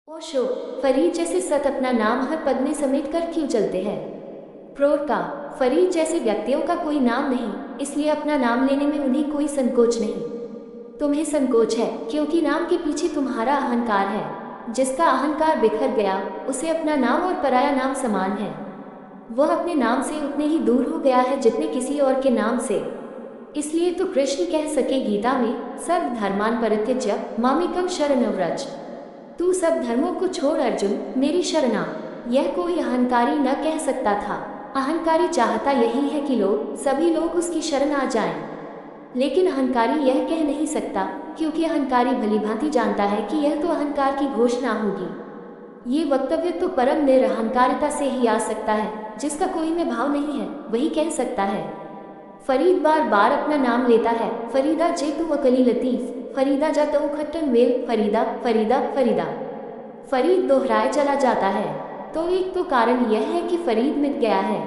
ओशो, फरीद जैसे सत अपना नाम हर पद में समेट कर क्यों चलते हैं? प्रोरका, फरीद जैसे व्यक्तियों का कोई नाम नहीं, इसलिए अपना नाम लेने में उन्हें कोई संकोच नहीं। तुम्हें संकोच है क्योंकि नाम के पीछे तुम्हारा अहंकार है। जिसका अहंकार बिखर गया, उसे अपना नाम और पराया नाम समान है। वह अपने नाम से उतने ही दूर हो गया है जितने किसी और के नाम से। इसलिए तो कृष्ण कह सके गीता में, सर्व धर्मान परित्यज्य मामेकं शरणं व्रज। तू सब धर्मों को छोड़ अर्जुन, मेरी शरणा। यह कोई अहंकारी न कह सकता था। अहंकारी चाहता यही है कि सभी लोग उसकी शरण आ जाएं। लेकिन अहंकारी यह कह नहीं सकता, क्योंकि अहंकारी भलीभांति जानता है कि यह तो अहंकार की घोषणा होगी। ये वक्तव्य तो परम निरअहंकारिता से ही आ सकता है। जिसका कोई में भाव नहीं है, वही कह सकता है। फरीद बार बार अपना नाम लेता है, फरीदा जे तू अकली लतीफ, फरीदा जा तो खट्टन वेल, फरीदा फरीदा फरीदा। फरीद दोहराए चला जाता है। तो एक तो कारण यह है कि फरीद मिट गया है।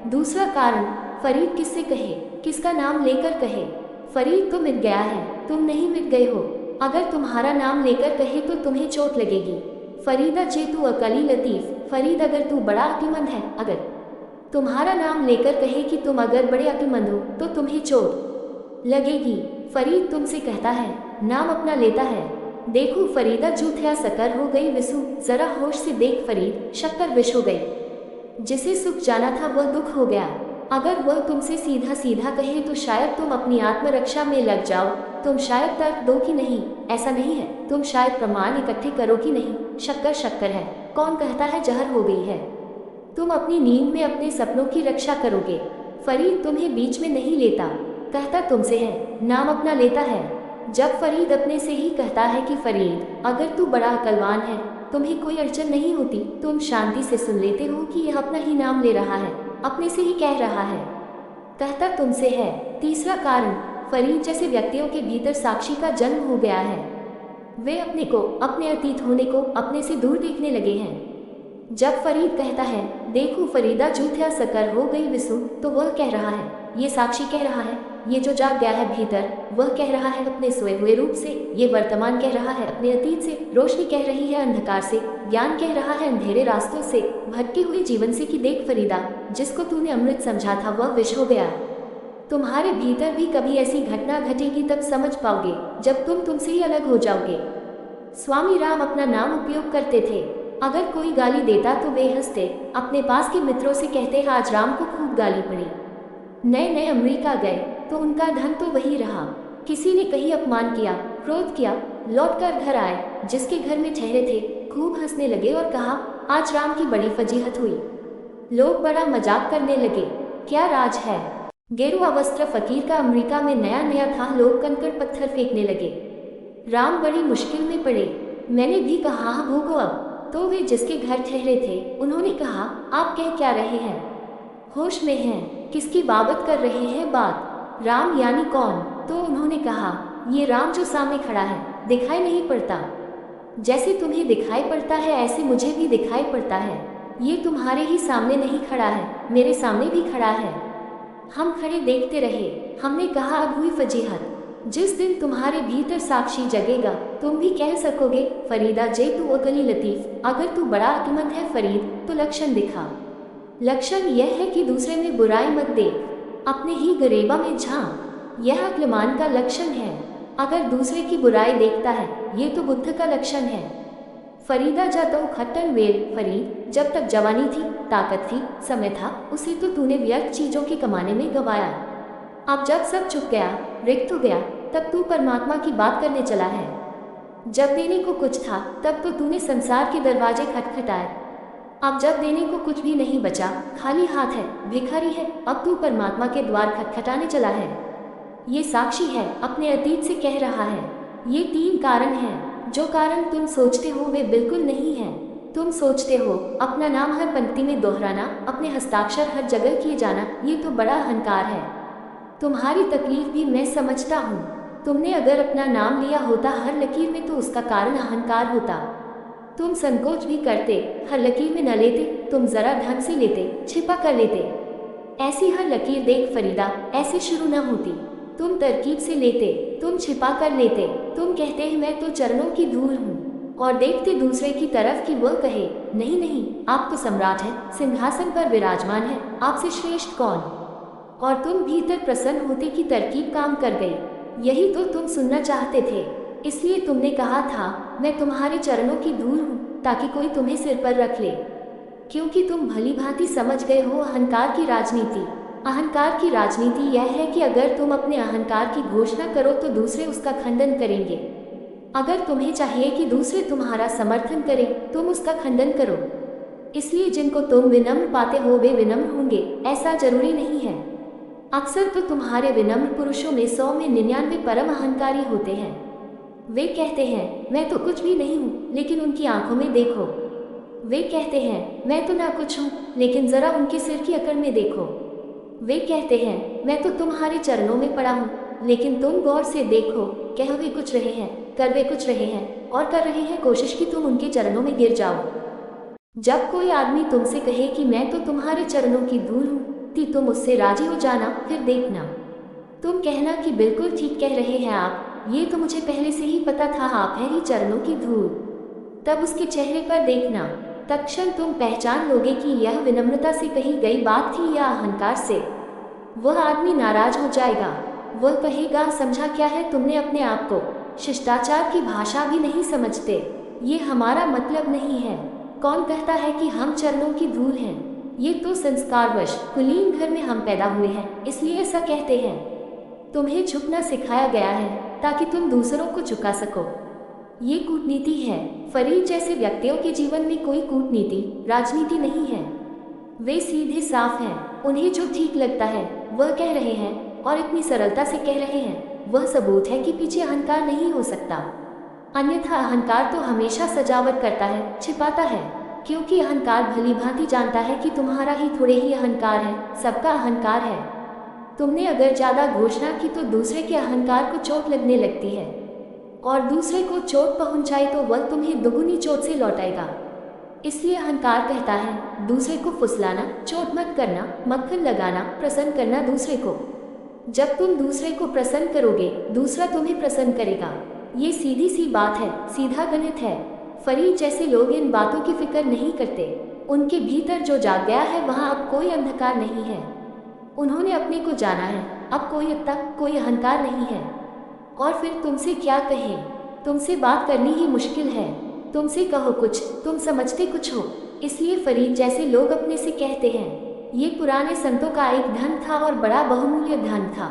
दूसरा कारण, फरीद किससे कहे, किसका नाम लेकर कहे? फरीद तो मिट गया है, तुम नहीं मिट गए हो। अगर तुम्हारा नाम लेकर कहे तो तुम्हें चोट लगेगी। फरीदा जे तू अकली लतीफ, फरीद अगर तू बड़ा अक्लमंद है, अगर तुम्हारा नाम लेकर कहे कि तुम अगर बड़े अक्लमंद हो तो तुम्हें चोट लगेगी। फरीद तुमसे कहता है, नाम अपना लेता है। देखो फरीदा जूठया शक्कर हो गई विसु, जरा होश से देख फरीद, शक्कर विष हो गई। जिसे सुख जाना था वह दुख हो गया। अगर वह तुमसे सीधा सीधा कहे तो शायद तुम अपनी आत्मरक्षा में लग जाओ। तुम शायद तर्क दो कि नहीं, ऐसा नहीं है। तुम शायद प्रमाण इकट्ठे करो कि नहीं, शक्कर शक्कर है। कौन कहता है जहर हो गई है? तुम अपनी नींद में अपने सपनों की रक्षा करोगे। फरीद तुम्हें बीच में नहीं लेता, कहता तुमसे है, नाम अपना लेता है। जब फरीद अपने से ही कहता है कि फरीद अगर तू बड़ा अकलवान है, तुम्हें कोई अड़चन नहीं होती, तुम शांति से सुन लेते हो कि यह अपना ही नाम ले रहा है, अपने से ही कह रहा है, कहता तुमसे है। तीसरा कारण, फरीद जैसे व्यक्तियों के भीतर साक्षी का जन्म हो गया है। वे अपने को, अपने अतीत होने को अपने से दूर देखने लगे हैं। जब फरीद कहता है, देखो फरीदा जूठया शक्कर हो गई विसु, तो वह कह रहा है, ये साक्षी कह रहा है, ये जो जाग गया है भीतर, वह कह रहा है अपने सोए हुए रूप से, ये वर्तमान कह रहा है अपने अतीत से, रोशनी कह रही है अंधकार से, ज्ञान कह रहा है अंधेरे रास्तों से, भटके हुए जीवन से कि देख फरीदा, जिसको तूने अमृत समझा था वह विष हो गया। तुम्हारे भीतर भी कभी ऐसी घटना घटेगी, तब समझ पाओगे, जब तुम तुमसे ही अलग हो जाओगे। स्वामी राम अपना नाम उपयोग करते थे। अगर कोई गाली देता तो वे हंसते, अपने पास के मित्रों से कहते, आज राम को खूब गाली पड़ी। नए नए अमेरिका गए तो उनका धन तो वही रहा। किसी ने कहीं अपमान किया, क्रोध किया, लौटकर घर आए, जिसके घर में ठहरे थे, खूब हंसने लगे और कहा, आज राम की बड़ी फजीहत हुई। लोग बड़ा मजाक करने लगे, क्या राज है। गेरुआ वस्त्र फकीर का अमेरिका में नया नया था, लोग कंकड़ पत्थर फेंकने लगे। राम बड़ी मुश्किल में पड़े। मैंने भी कहा, हाँ भोगो अब। तो वे जिसके घर ठहरे थे, उन्होंने कहा, आप कह क्या रहे हैं, होश में हैं, किसकी बाबत कर रहे हैं बात, राम यानी कौन? तो उन्होंने कहा, ये राम जो सामने खड़ा है, दिखाई नहीं पड़ता। जैसे तुम्हें दिखाई पड़ता है ऐसे मुझे भी दिखाई पड़ता है। ये तुम्हारे ही सामने नहीं खड़ा है, मेरे सामने भी खड़ा है। हम खड़े देखते रहे। हमने कहा, अब हुई फजीहत। जिस दिन तुम्हारे भीतर साक्षी जगेगा, तुम भी कह सकोगे, फरीदा जे तू अकली लतीफ, अगर तू बड़ा अक्लमंद है फरीद, तो लक्षण दिखा। लक्षण यह है कि दूसरे में बुराई मत देख, अपने ही गरेबा में झांक। यह अक्लमान का लक्षण है। अगर दूसरे की बुराई देखता है, ये तो बुद्ध का लक्षण है। फरीदा जा तो खट्टन वेल, फरीद जब तक जवानी थी, ताकत थी, समय था, उसे तो तूने व्यर्थ चीजों के कमाने में गंवाया। अब जब सब चुक गया, रिक्त हो गया, तब तू परमात्मा की बात करने चला है। जब देने को कुछ था, तब तो तूने संसार के दरवाजे खटखटाए। अब जब देने को कुछ भी नहीं बचा, खाली हाथ है, भिखारी है, अब तू परमात्मा के द्वार खटखटाने चला है। ये साक्षी है, अपने अतीत से कह रहा है। ये तीन कारण हैं। जो कारण तुम सोचते हो वे बिल्कुल नहीं है। तुम सोचते हो अपना नाम हर पंक्ति में दोहराना, अपने हस्ताक्षर हर जगह किए जाना, ये तो बड़ा अहंकार है। तुम्हारी तकलीफ भी मैं समझता हूँ। तुमने अगर अपना नाम लिया होता हर लकीर में, तो उसका कारण अहंकार होता। तुम संकोच भी करते, हर लकीर में न लेते, तुम जरा ढंग से लेते, छिपा कर लेते। ऐसी हर लकीर देख फरीदा, ऐसे शुरू न होती। तुम तरकीब से लेते, तुम छिपा कर लेते। तुम कहते हैं मैं तो चरणों की धूल हूँ, और देखते दूसरे की तरफ कि वह कहे, नहीं नहीं, आप तो सम्राट हैं, सिंहासन पर विराजमान है, आपसे श्रेष्ठ कौन। और तुम भीतर प्रसन्न होते की तरकीब काम कर गई। यही तो तुम सुनना चाहते थे, इसलिए तुमने कहा था मैं तुम्हारे चरणों की धूल हूँ, ताकि कोई तुम्हें सिर पर रख ले। क्योंकि तुम भली भांति समझ गए हो अहंकार की राजनीति। अहंकार की राजनीति यह है कि अगर तुम अपने अहंकार की घोषणा करो तो दूसरे उसका खंडन करेंगे। अगर तुम्हें चाहिए कि दूसरे तुम्हारा समर्थन करें, तुम उसका खंडन करो। इसलिए जिनको तुम विनम्र पाते हो वे विनम्र होंगे, ऐसा जरूरी नहीं है। अक्सर तो तुम्हारे विनम्र पुरुषों में 100 में 99 परम अहंकारी होते हैं। वे कहते हैं मैं तो कुछ भी नहीं हूँ, लेकिन उनकी आंखों में देखो। वे कहते हैं मैं तो ना कुछ हूँ, लेकिन जरा उनके सिर की अकड़ में देखो। वे कहते हैं मैं तो तुम्हारे चरणों में पड़ा हूँ, लेकिन तुम गौर से देखो, कह वे कुछ रहे हैं, कर वे कुछ रहे हैं, और कर रहे हैं कोशिश कि तुम उनके चरणों में गिर जाओ। जब कोई आदमी तुमसे कहे कि मैं तो तुम्हारे चरणों की धूल हूँ, तुम उससे राजी हो जाना, फिर देखना। तुम कहना कि बिल्कुल ठीक कह रहे हैं आप, ये तो मुझे पहले से ही पता था, आप हैं ही चरणों की धूल। तब उसके चेहरे पर देखना, तत्क्षण तुम पहचान लोगे कि यह विनम्रता से कही गई बात थी या अहंकार से। वह आदमी नाराज हो जाएगा। वह कहेगा समझा क्या है तुमने अपने आप को, शिष्टाचार की भाषा भी नहीं समझते, ये हमारा मतलब नहीं है। कौन कहता है कि हम चरणों की धूल हैं? ये तो संस्कारवश कुलीन घर में हम पैदा हुए हैं, इसलिए ऐसा कहते हैं। तुम्हें झुकना सिखाया गया है ताकि तुम दूसरों को झुका सको। ये कूटनीति है। फरीद जैसे व्यक्तियों के जीवन में कोई कूटनीति, राजनीति नहीं है। वे सीधे साफ हैं, उन्हें जो ठीक लगता है वह कह रहे हैं, और इतनी सरलता से कह रहे हैं। वह सबूत है कि पीछे अहंकार नहीं हो सकता। अन्यथा अहंकार तो हमेशा सजावट करता है, छिपाता है, क्योंकि अहंकार भली भांति जानता है कि तुम्हारा ही थोड़े ही अहंकार है, सबका अहंकार है। तुमने अगर ज्यादा घोषणा की तो दूसरे के अहंकार को चोट लगने लगती है, और दूसरे को चोट पहुंचाई तो वह तुम्हें दुगुनी चोट से लौटाएगा। इसलिए अहंकार कहता है दूसरे को फुसलाना, चोट मत करना, मक्खन लगाना, प्रसन्न करना दूसरे को। जब तुम दूसरे को प्रसन्न करोगे, दूसरा तुम्हें प्रसन्न करेगा। ये सीधी सी बात है, सीधा गणित है। फरीद जैसे लोग इन बातों की फिक्र नहीं करते। उनके भीतर जो जाग गया है वहाँ अब कोई अंधकार नहीं है। उन्होंने अपने को जाना है, अब कोई तक कोई अहंकार नहीं है। और फिर तुमसे क्या कहें? तुमसे बात करनी ही मुश्किल है। तुमसे कहो कुछ, तुम समझते कुछ हो। इसलिए फरीद जैसे लोग अपने से कहते हैं ये पुराने संतों का एक धन था और बड़ा बहुमूल्य धन था।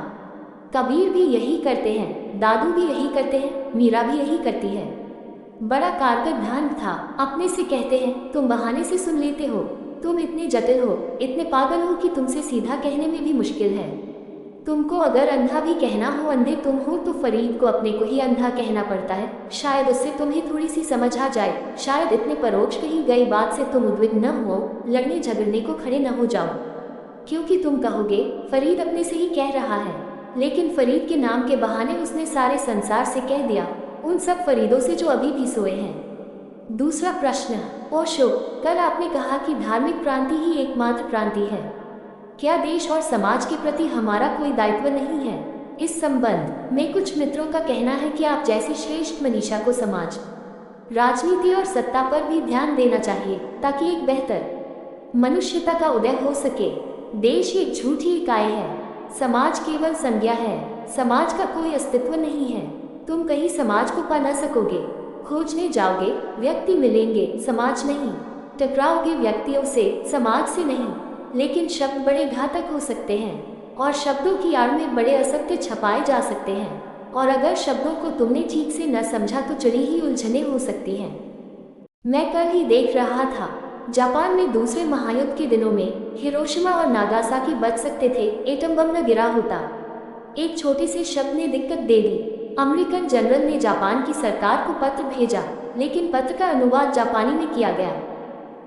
कबीर भी यही करते हैं, दादू भी यही करते हैं, मीरा भी यही करती है। बड़ा कारगर धन था। अपने से कहते हैं तुम बहाने से सुन लेते हो, तुम इतने जटिल हो, इतने पागल हो कि तुमसे सीधा कहने में भी मुश्किल है। तुमको अगर अंधा भी कहना हो, अंधे तुम हो, तो फरीद को अपने को ही अंधा कहना पड़ता है। शायद उससे तुम्हें थोड़ी सी समझ आ जाए। शायद इतने परोक्ष कही गई बात से तुम उद्विग्न न हो, लड़ने झगड़ने को खड़े न हो जाओ, क्योंकि तुम कहोगे फरीद अपने से ही कह रहा है। लेकिन फरीद के नाम के बहाने उसने सारे संसार से कह दिया, उन सब फरीदों से जो अभी भी सोए हैं। दूसरा प्रश्न, ओशो, कल आपने कहा कि धार्मिक क्रांति ही एकमात्र क्रांति है। क्या देश और समाज के प्रति हमारा कोई दायित्व नहीं है? इस संबंध में कुछ मित्रों का कहना है कि आप जैसे श्रेष्ठ मनीषा को समाज, राजनीति और सत्ता पर भी ध्यान देना चाहिए, ताकि एक बेहतर मनुष्यता का उदय हो सके। देश एक झूठी इकाई है, समाज केवल संज्ञा है, समाज का कोई अस्तित्व नहीं है। तुम कहीं समाज को पा न सकोगे। खोजने जाओगे, व्यक्ति मिलेंगे, समाज नहीं। टकराओगे व्यक्तियों से, समाज से नहीं। लेकिन शब्द बड़े घातक हो सकते हैं, और शब्दों की आड़ में बड़े असत्य छपाए जा सकते हैं, और अगर शब्दों को तुमने ठीक से न समझा तो चली ही उलझने हो सकती हैं। मैं कल ही देख रहा था, जापान में दूसरे महायुद्ध के दिनों में हिरोशिमा और नागासाकी बच सकते थे, एटम बम न गिरा होता। एक छोटे से शब्द ने दिक्कत दे दी। अमेरिकन जनरल ने जापान की सरकार को पत्र भेजा, लेकिन पत्र का अनुवाद जापानी में किया गया।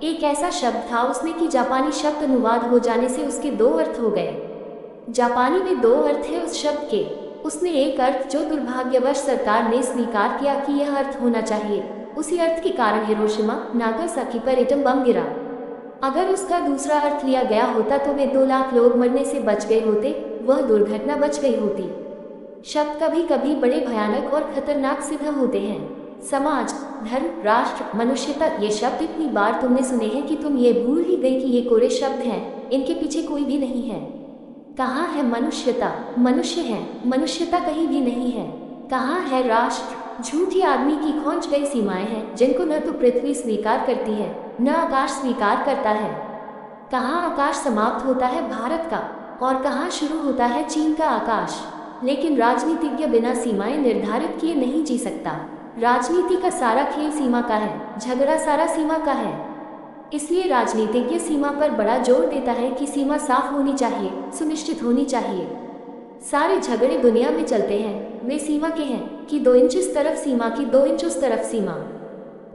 एक ऐसा शब्द था उसमें कि जापानी शब्द अनुवाद हो जाने से उसके दो अर्थ हो गए। जापानी में दो अर्थ है उस शब्द के। उसमें एक अर्थ जो दुर्भाग्यवश सरकार ने स्वीकार किया कि यह अर्थ होना चाहिए, उसी अर्थ के कारण हिरोशिमा नागासाकी पर एटम बम गिरा। अगर उसका दूसरा अर्थ लिया गया होता तो वे 2 लाख लोग मरने से बच गए होते, वह दुर्घटना बच गई होती। शब्द कभी कभी बड़े भयानक और खतरनाक सिद्ध होते हैं। समाज, धर्म, राष्ट्र, मनुष्यता, ये शब्द इतनी बार तुमने सुने हैं कि तुम ये भूल ही गए कि ये कोरे शब्द हैं, इनके पीछे कोई भी नहीं है। कहाँ है मनुष्यता? मनुष्य है, मनुष्यता कहीं भी नहीं है। कहाँ है राष्ट्र? झूठी आदमी की खौंच गई सीमाएं हैं, जिनको न तो पृथ्वी स्वीकार करती है, न आकाश स्वीकार करता है। कहाँ आकाश समाप्त होता है भारत का, और कहाँ शुरू होता है चीन का आकाश। लेकिन राजनीतिज्ञ बिना सीमाएं निर्धारित किए नहीं जी सकता। राजनीति का सारा खेल सीमा का है, झगड़ा सारा सीमा का है। इसलिए राजनीतिज्ञ सीमा पर बड़ा जोर देता है कि सीमा साफ होनी चाहिए, सुनिश्चित होनी चाहिए। सारे झगड़े दुनिया में चलते हैं, वे सीमा के हैं कि 2 इंच इस तरफ सीमा की, 2 इंच उस तरफ सीमा।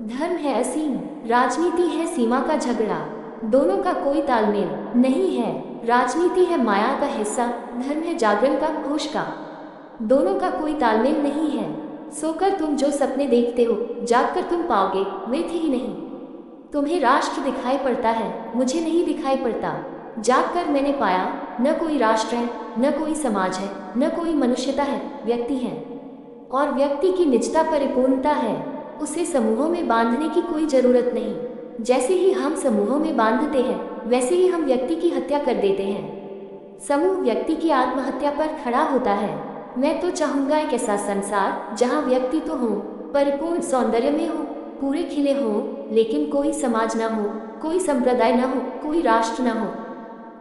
धर्म है असीम, राजनीति है सीमा का झगड़ा। दोनों का कोई तालमेल नहीं है। राजनीति है माया का हिस्सा, धर्म है जागरण का, होश का। दोनों का कोई तालमेल नहीं है। सोकर तुम जो सपने देखते हो, जागकर तुम पाओगे वे थे ही नहीं। तुम्हें राष्ट्र दिखाई पड़ता है, मुझे नहीं दिखाई पड़ता। जागकर मैंने पाया, न कोई राष्ट्र है, न कोई समाज है, न कोई मनुष्यता है, व्यक्ति है। और व्यक्ति की निजता परिपूर्णता है। उसे समूहों में बांधने की कोई जरूरत नहीं। जैसे ही हम समूहों में बांधते हैं, वैसे ही हम व्यक्ति की हत्या कर देते हैं। समूह व्यक्ति की आत्महत्या पर खड़ा होता है। मैं तो चाहूंगा एक ऐसा संसार जहां व्यक्ति तो हो, परिपूर्ण सौंदर्य में हो, पूरे खिले हो, लेकिन कोई समाज ना हो, कोई संप्रदाय ना हो, कोई राष्ट्र ना हो।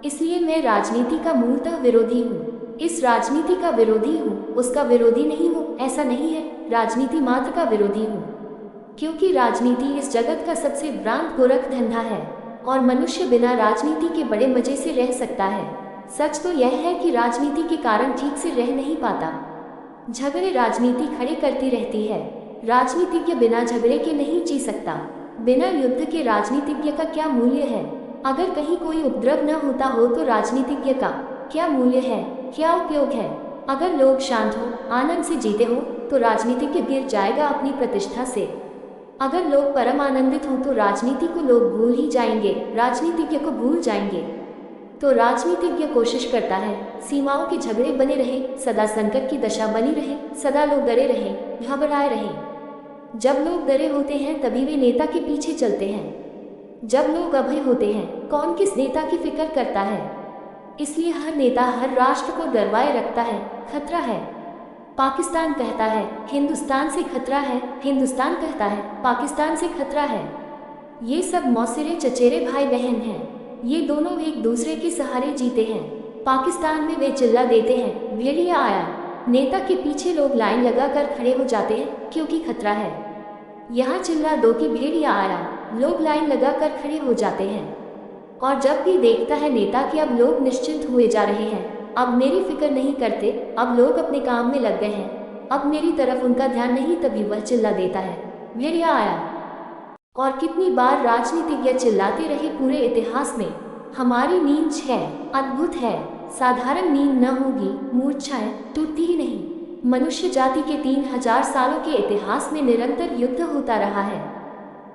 इसलिए मैं राजनीति का मूलतः विरोधी हूँ। इस राजनीति का विरोधी हूँ, उसका विरोधी नहीं हूँ, ऐसा नहीं है। राजनीति मात्र का विरोधी हूँ, क्योंकि राजनीति इस जगत का सबसे भ्रांत गोरख धंधा है, और मनुष्य बिना राजनीति के बड़े मजे से रह सकता है। सच तो यह है कि राजनीति के कारण ठीक से रह नहीं पाता। झगड़े राजनीति खड़े करती रहती है। राजनीतिज्ञ बिना झगड़े के नहीं जी सकता। बिना युद्ध के राजनीतिज्ञ का क्या मूल्य है? अगर कहीं कोई उपद्रव न होता हो तो राजनीतिज्ञ का क्या मूल्य है, क्या उपयोग है? अगर लोग शांत हो, आनंद से जीते हो, तो राजनीतिज्ञ गिर जाएगा अपनी प्रतिष्ठा से। अगर लोग परम आनंदित हों तो राजनीति को लोग भूल ही जाएंगे, राजनीतिज्ञ को भूल जाएंगे। तो राजनीतिज्ञ कोशिश करता है सीमाओं के झगड़े बने रहे, सदा संकट की दशा बनी रहे, सदा लोग डरे रहे, घबराए रहे। जब लोग डरे होते हैं तभी वे नेता के पीछे चलते हैं। जब लोग अभय होते हैं, कौन किस नेता की फिक्र करता है? इसलिए हर नेता हर राष्ट्र को डरवाए रखता है, खतरा है। पाकिस्तान कहता है हिंदुस्तान से खतरा है, हिंदुस्तान कहता है पाकिस्तान से खतरा है। ये सब मौसेरे चचेरे भाई बहन हैं। ये दोनों एक दूसरे के सहारे जीते हैं। पाकिस्तान में वे चिल्ला देते हैं भेड़िया आया। नेता के पीछे लोग लाइन लगाकर खड़े हो जाते हैं क्योंकि खतरा है। यहाँ चिल्ला दो कि भेड़िया आया, लोग लाइन लगाकर खड़े हो जाते हैं। और जब भी देखता है नेता कि अब लोग निश्चिंत हुए जा रहे हैं, अब मेरी फिक्र नहीं करते, अब लोग अपने काम में लग गए हैं, अब मेरी तरफ उनका ध्यान नहीं, तभी वह चिल्ला देता है भेड़िया आया। और कितनी बार राजनीतिज्ञ चिल्लाते रहे पूरे इतिहास में, हमारी नींद है, अद्भुत है, साधारण नींद न होगी, मूर्छाएं टूटती ही नहीं। मनुष्य जाति के 3000 सालों के इतिहास में निरंतर युद्ध होता रहा है।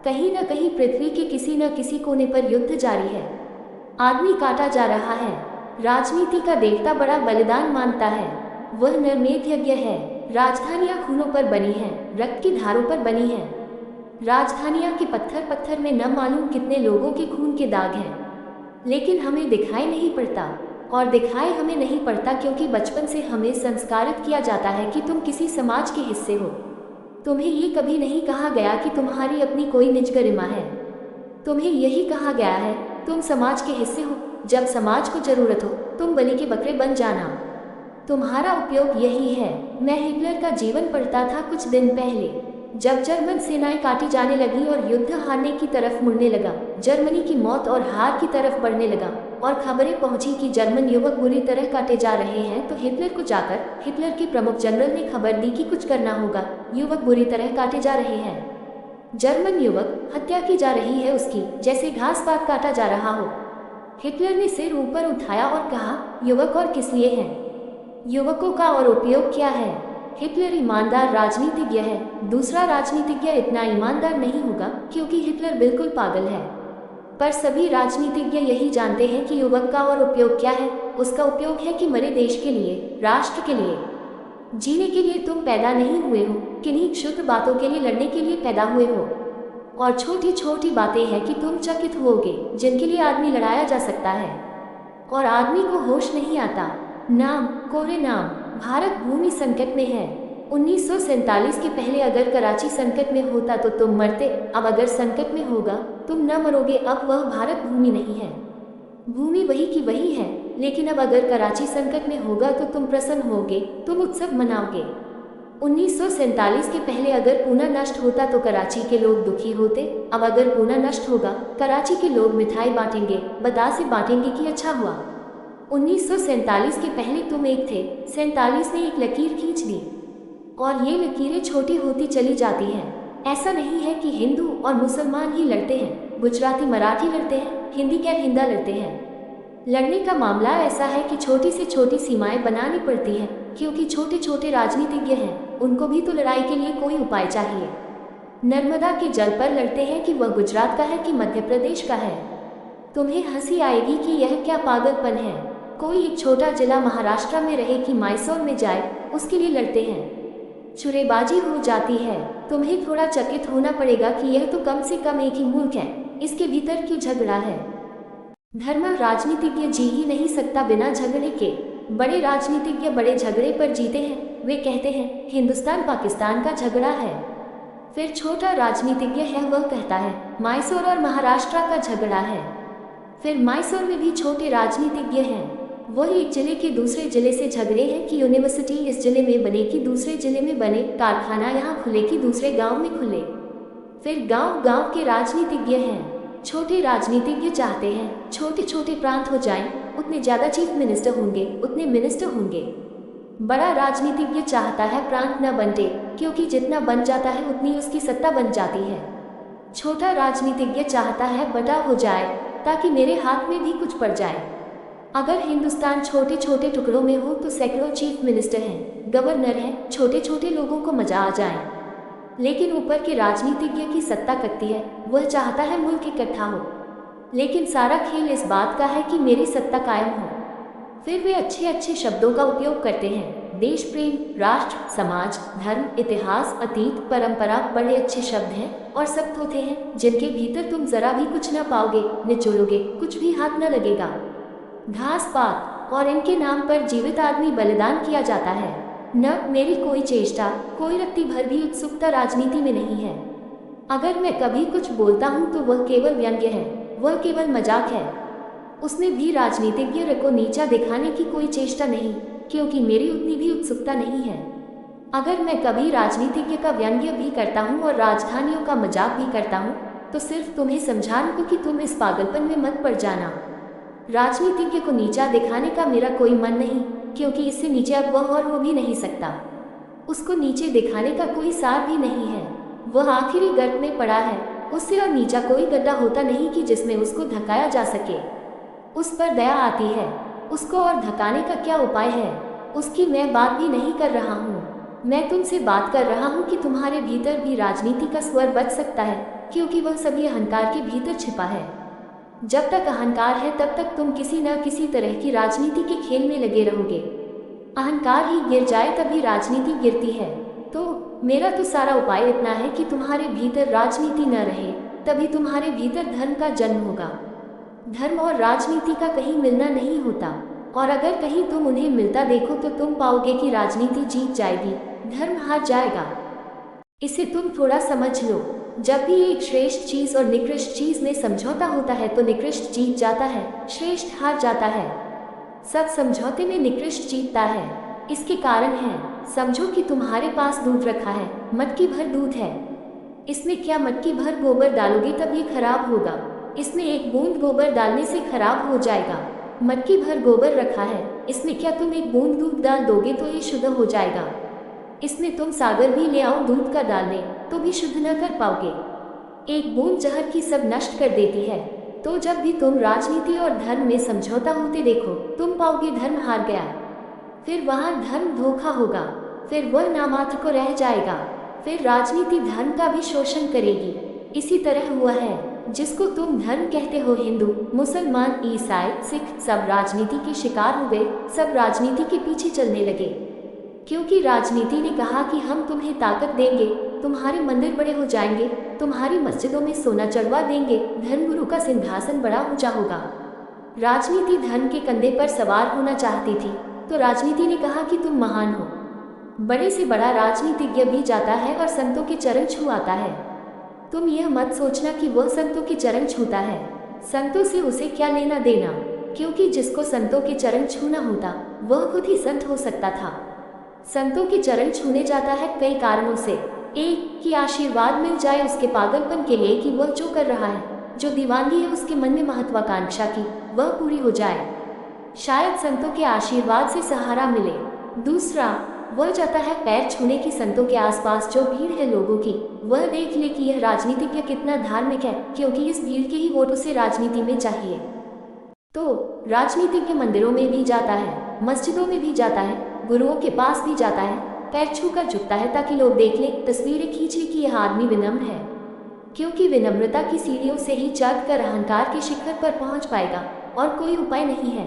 कहीं न कहीं पृथ्वी के किसी न किसी कोने पर युद्ध जारी है। आदमी काटा जा रहा है। राजनीति का देवता बड़ा बलिदान मानता है। वह निर्मेध यज्ञ है। राजधानियां खूनों पर बनी हैं, रक्त की धारों पर बनी हैं। राजधानियां के पत्थर पत्थर में न मालूम कितने लोगों के खून के दाग हैं, लेकिन हमें दिखाई नहीं पड़ता। और दिखाई हमें नहीं पड़ता क्योंकि बचपन से हमें संस्कारित किया जाता है कि तुम किसी समाज के हिस्से हो। तुम्हें ये कभी नहीं कहा गया कि तुम्हारी अपनी कोई निज गरिमा है। तुम्हें यही कहा गया है तुम समाज के हिस्से हो, जब समाज को जरूरत हो तुम बलि के बकरे बन जाना। तुम्हारा उपयोग यही है। मैं हिटलर का जीवन पढ़ता था कुछ दिन पहले। जब जर्मन सेनाएं काटी जाने लगी और युद्ध हारने की तरफ मुड़ने लगा, जर्मनी की मौत और हार की तरफ बढ़ने लगा और खबरें पहुंची कि जर्मन युवक बुरी तरह काटे जा रहे हैं, तो हिटलर को जाकर हिटलर के प्रमुख जनरल ने खबर दी कि कुछ करना होगा, युवक बुरी तरह काटे जा रहे हैं। जर्मन युवक, हत्या की जा रही है उसकी, जैसे घास पात काटा जा रहा हो। हिटलर ने सिर ऊपर उठाया और कहा, युवक और किस लिए हैं? युवकों का और उपयोग क्या है? हिटलर ईमानदार राजनीतिज्ञ है, दूसरा राजनीतिज्ञ इतना ईमानदार नहीं होगा क्योंकि हिटलर बिल्कुल पागल है। पर सभी राजनीतिज्ञ यही जानते हैं कि युवक का और उपयोग क्या है। उसका उपयोग है कि मरे देश के लिए, राष्ट्र के लिए। जीने के लिए तुम पैदा नहीं हुए हो, किन्हीं शुद्ध बातों के लिए लड़ने के लिए पैदा हुए हो। और छोटी छोटी बातें हैं कि तुम चकित होगे, जिनके लिए आदमी लड़ाया जा सकता है और आदमी को होश नहीं आता। नाम, कोरे नाम। भारत भूमि संकट में है। 1947 के पहले अगर कराची संकट में होता तो तुम मरते, अब अगर संकट में होगा तुम न मरोगे। अब वह भारत भूमि नहीं है, भूमि वही की वही है, लेकिन अब अगर कराची संकट में होगा तो तुम प्रसन्न होगे, तुम उत्सव मनाओगे। 1947 के पहले अगर पूना नष्ट होता तो कराची के लोग दुखी होते, अब अगर पूना नष्ट होगा कराची के लोग मिठाई बांटेंगे, बतासे बांटेंगे कि अच्छा हुआ। 1947 के पहले तुम एक थे, 47 ने एक लकीर खींच दी और ये लकीरें छोटी होती चली जाती हैं। ऐसा नहीं है कि हिंदू और मुसलमान ही लड़ते हैं, गुजराती मराठी लड़ते हैं, हिंदी गैर हिंदा लड़ते हैं। लड़ने का मामला ऐसा है कि छोटी से छोटी सीमाएं बनानी पड़ती हैं, क्योंकि छोटे छोटे राजनीतिज्ञ हैं, उनको भी तो लड़ाई के लिए कोई उपाय चाहिए। नर्मदा के जल पर लड़ते हैं कि वह गुजरात का है कि मध्य प्रदेश का है। तुम्हें हंसी आएगी कि यह क्या पागलपन है। कोई एक छोटा जिला महाराष्ट्र में रहे कि मैसूर में जाए, उसके लिए लड़ते हैं। चुरेबाजी हो जाती है। तुम्हें थोड़ा चकित होना पड़ेगा कि यह तो कम से कम एक ही मुल्क है, इसके भीतर क्यों झगड़ा है। धर्म राजनीतिज्ञ जी ही नहीं सकता बिना झगड़े के। बड़े राजनीतिज्ञ बड़े झगड़े पर जीते हैं। वे कहते हैं हिंदुस्तान पाकिस्तान का झगड़ा है। फिर छोटा राजनीतिज्ञ है, वह कहता है मैसूर और महाराष्ट्र का झगड़ा है। फिर मैसूर में भी छोटे राजनीतिज्ञ हैं, वह एक जिले के दूसरे जिले से झगड़े हैं कि यूनिवर्सिटी इस जिले में बने कि दूसरे जिले में बने, कारखाना यहाँ खुले कि दूसरे गांव में खुले। फिर गांव गांव के राजनीतिज्ञ हैं। छोटे राजनीतिज्ञ चाहते हैं छोटे छोटे प्रांत हो जाएं, उतने ज़्यादा चीफ मिनिस्टर होंगे, उतने मिनिस्टर होंगे। बड़ा राजनीतिज्ञ चाहता है प्रांत न बंटे, क्योंकि जितना बन जाता है उतनी उसकी सत्ता बन जाती है। छोटा राजनीतिज्ञ चाहता है बड़ा हो जाए, ताकि मेरे हाथ में भी कुछ पड़ जाए। अगर हिंदुस्तान छोटे छोटे टुकड़ों में हो तो सैकड़ों चीफ मिनिस्टर हैं, गवर्नर हैं, छोटे छोटे लोगों को मजा आ जाए। लेकिन ऊपर के राजनीतिज्ञ की सत्ता कटती है, वह चाहता है मुल्क इकट्ठा हो। लेकिन सारा खेल इस बात का है कि मेरी सत्ता कायम हो। फिर वे अच्छे अच्छे शब्दों का उपयोग करते हैं, देश प्रेम, राष्ट्र, समाज, धर्म, इतिहास, अतीत, परंपरा, बड़े अच्छे शब्द हैं और सख्त होते हैं, जिनके भीतर तुम जरा भी कुछ न पाओगे, निचोड़ोगे कुछ भी हाथ न लगेगा। घास पात, और इनके नाम पर जीवित आदमी बलिदान किया जाता है। न मेरी कोई चेष्टा, कोई रत्ती भर भी उत्सुकता राजनीति में नहीं है। अगर मैं कभी कुछ बोलता हूँ तो वह केवल व्यंग्य है, वह केवल मजाक है। उसमें भी राजनीतिज्ञ को नीचा दिखाने की कोई चेष्टा नहीं, क्योंकि मेरी उतनी भी उत्सुकता नहीं है। अगर मैं कभी राजनीतिज्ञ का व्यंग्य भी करता हूँ और राजधानियों का मजाक भी करता हूँ, तो सिर्फ तुम्हें समझाने को कि तुम इस पागलपन में मत पड़ जाना। राजनीतिज्ञ को नीचा दिखाने का मेरा कोई मन नहीं, क्योंकि इससे नीचे अब वह और हो भी नहीं सकता। उसको नीचे दिखाने का कोई सार भी नहीं है। वह आखिरी गर्त में पड़ा है, उससे और नीचा कोई गड्ढा होता नहीं कि जिसमें उसको धकाया जा सके। उस पर दया आती है, उसको और धकाने का क्या उपाय है, उसकी मैं बात भी नहीं कर रहा हूँ। मैं तुमसे बात कर रहा हूँ कि तुम्हारे भीतर भी राजनीति का स्वर बच सकता है, क्योंकि वह सभी अहंकार के भीतर छिपा है। जब तक अहंकार है तब तक तुम किसी न किसी तरह की राजनीति के खेल में लगे रहोगे। अहंकार ही गिर जाए तभी राजनीति गिरती है। तो मेरा तो सारा उपाय इतना है कि तुम्हारे भीतर राजनीति न रहे, तभी तुम्हारे भीतर धर्म का जन्म होगा। धर्म और राजनीति का कहीं मिलना नहीं होता, और अगर कहीं तुम उन्हें मिलता देखो तो तुम पाओगे कि राजनीति जीत जाएगी, धर्म हार जाएगा। इसे तुम थोड़ा समझ लो। जब भी एक श्रेष्ठ चीज और निकृष्ट चीज में समझौता होता है तो निकृष्ट जीत जाता है, श्रेष्ठ हार जाता है। सब समझौते में निकृष्ट जीतता है। इसके कारण है, समझो कि तुम्हारे पास दूध रखा है, मटकी भर दूध है। इसमें क्या मटकी भर गोबर डालोगे तब ये खराब होगा, इसमें एक बूंद गोबर डालने से खराब हो जाएगा। मटकी भर गोबर रखा है, इसमें क्या तुम एक बूंद दूध डाल दोगे तो ये शुद्ध हो जाएगा। इसमें तुम सागर भी ले आओ दूध का डालने तो भी शुद्ध न कर पाओगे। एक बूंद जहर की सब नष्ट कर देती है। तो जब भी तुम राजनीति और धर्म में समझौता होते देखो, तुम पाओगे धर्म हार गया। फिर वहाँ धर्म धोखा होगा, फिर वह नामात्र को रह जाएगा। फिर राजनीति धर्म का भी शोषण करेगी। इसी तरह हुआ है। जिसको तुम धर्म कहते हो, हिंदू, मुसलमान, ईसाई, सिख, सब राजनीति के शिकार हो गए, सब राजनीति के पीछे चलने लगे। क्योंकि राजनीति ने कहा कि हम तुम्हें ताकत देंगे, तुम्हारे मंदिर बड़े हो जाएंगे, तुम्हारी मस्जिदों में सोना चढ़वा देंगे, धर्मगुरु का सिंहासन बड़ा ऊंचा होगा। राजनीति धर्म के कंधे पर सवार होना चाहती थी, तो राजनीति ने कहा कि तुम महान हो। बड़े से बड़ा राजनीतिज्ञ भी जाता है और संतों के चरण छुआता है। तुम यह मत सोचना कि वह संतों के चरण छूता है। संतों से उसे क्या लेना देना, क्योंकि जिसको संतों के चरण छूना होता वह खुद ही संत हो सकता था। संतों के चरण छूने जाता है कई कारणों से। एक, कि आशीर्वाद मिल जाए उसके पागलपन के लिए कि वह जो कर रहा है, जो दीवानगी है उसके मन में महत्वाकांक्षा की, वह पूरी हो जाए। शायद संतों के आशीर्वाद से सहारा मिले। दूसरा, वह जाता है पैर छूने की संतों के आसपास जो भीड़ है लोगों की, वह देख ले कि यह राजनीतिज्ञ कितना धार्मिक है, क्योंकि इस भीड़ के ही वोट उसे राजनीति में चाहिए। तो राजनीतिज्ञ मंदिरों में भी जाता है, मस्जिदों में भी जाता है, गुरुओं के पास भी जाता है, पैर छूकर झुकता है ताकि लोग देख लें, तस्वीरें खींच लें कि यह आदमी विनम्र है, क्योंकि विनम्रता की सीढ़ियों से ही चढ़कर अहंकार के शिखर पर पहुंच पाएगा और कोई उपाय नहीं है।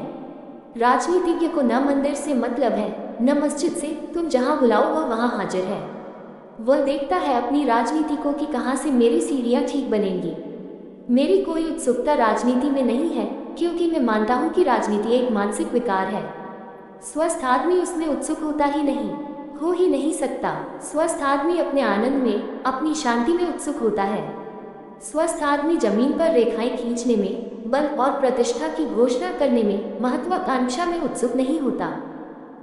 राजनीतिज्ञ को न मंदिर से मतलब है न मस्जिद से, तुम जहां बुलाओ वह वहां हाजिर है। वह देखता है अपनी राजनीति को कि कहां से मेरी सीढ़ियां ठीक बनेंगी। मेरी कोई उत्सुकता राजनीति में नहीं है, क्योंकि मैं मानता हूं कि राजनीति एक मानसिक विकार है। स्वस्थ आदमी उसमें उत्सुक होता ही नहीं, हो ही नहीं सकता। स्वस्थ आदमी अपने आनंद में, अपनी शांति में उत्सुक होता है। स्वस्थ आदमी जमीन पर रेखाएं खींचने में, बल और प्रतिष्ठा की घोषणा करने में, महत्वाकांक्षा में उत्सुक नहीं होता।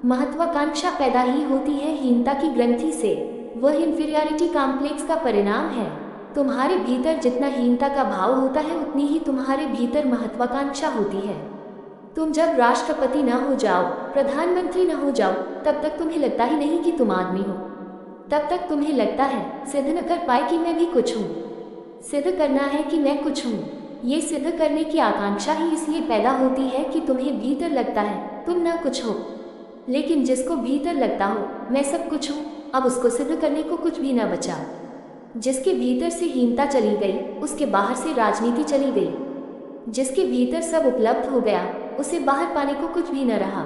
महत्वाकांक्षा पैदा ही होती है हीनता की ग्रंथि से। वह इंफीरियरिटी कॉम्प्लेक्स का परिणाम है। तुम्हारे भीतर जितना हीनता का भाव होता है उतनी ही तुम्हारे भीतर महत्वाकांक्षा होती है। तुम जब राष्ट्रपति न हो जाओ, प्रधानमंत्री न हो जाओ, तब तक तुम्हें लगता ही नहीं कि तुम आदमी हो। तब तक तुम्हें लगता है सिद्ध न कर पाए कि मैं भी कुछ हूँ। सिद्ध करना है कि मैं कुछ हूँ। ये सिद्ध करने की आकांक्षा ही इसलिए पैदा होती है कि तुम्हें भीतर लगता है तुम न कुछ हो। लेकिन जिसको भीतर लगता हो मैं सब कुछ हूँ, अब उसको सिद्ध करने को कुछ भी न बचा। जिसके भीतर से हीनता चली गई, उसके बाहर से राजनीति चली गई। जिसके भीतर सब उपलब्ध हो गया, उसे बाहर पाने को कुछ भी न रहा।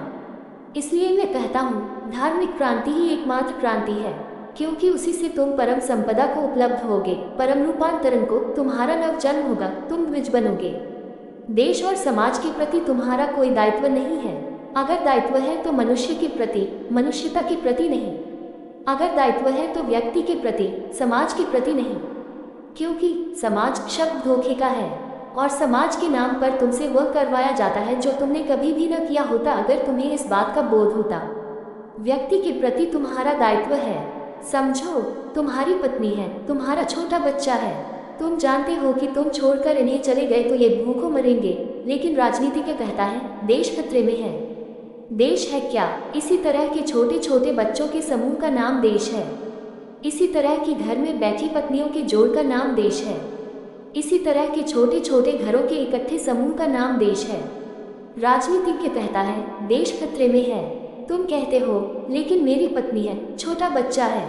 इसलिए मैं कहता हूँ धार्मिक क्रांति ही एकमात्र क्रांति है, क्योंकि उसी से तुम परम संपदा को उपलब्ध होगे, परम रूपांतरण को, तुम्हारा नव जन्म होगा, तुम द्विज बनोगे। देश और समाज के प्रति तुम्हारा कोई दायित्व नहीं है। अगर दायित्व है तो मनुष्य के प्रति, मनुष्यता के प्रति नहीं। अगर दायित्व है तो व्यक्ति के प्रति, समाज के प्रति नहीं, क्योंकि समाज शब्द धोखे का है और समाज के नाम पर तुमसे वह करवाया जाता है जो तुमने कभी भी न किया होता अगर तुम्हें इस बात का बोध होता। व्यक्ति के प्रति तुम्हारा दायित्व है। समझो, तुम्हारी पत्नी है, तुम्हारा छोटा बच्चा है, तुम जानते हो कि तुम छोड़कर इन्हें चले गए तो ये भूखों मरेंगे, लेकिन राजनीति क्या कहता है, देश खतरे में है। देश है क्या? इसी तरह के छोटे छोटे बच्चों के समूह का नाम देश है। इसी तरह की घर में बैठी पत्नियों के जोड़ का नाम देश है। इसी तरह के छोटे छोटे घरों के इकट्ठे समूह का नाम देश है। राजनीतिज्ञ कहता है देश खतरे में है। तुम कहते हो लेकिन मेरी पत्नी है, छोटा बच्चा है।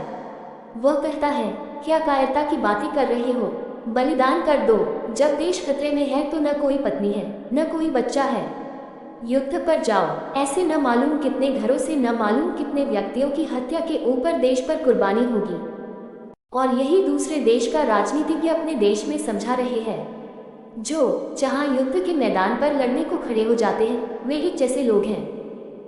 वह कहता है क्या कायरता की बातें कर रहे हो, बलिदान कर दो। जब देश खतरे में है तो न कोई पत्नी है न कोई बच्चा है। युद्ध पर जाओ। ऐसे न मालूम कितने घरों से न मालूम कितने व्यक्तियों की हत्या के ऊपर देश पर कुर्बानी होगी, और यही दूसरे देश का राजनीतिज्ञ अपने देश में समझा रहे हैं। जो जहां युद्ध के मैदान पर लड़ने को खड़े हो जाते हैं वे एक जैसे लोग हैं।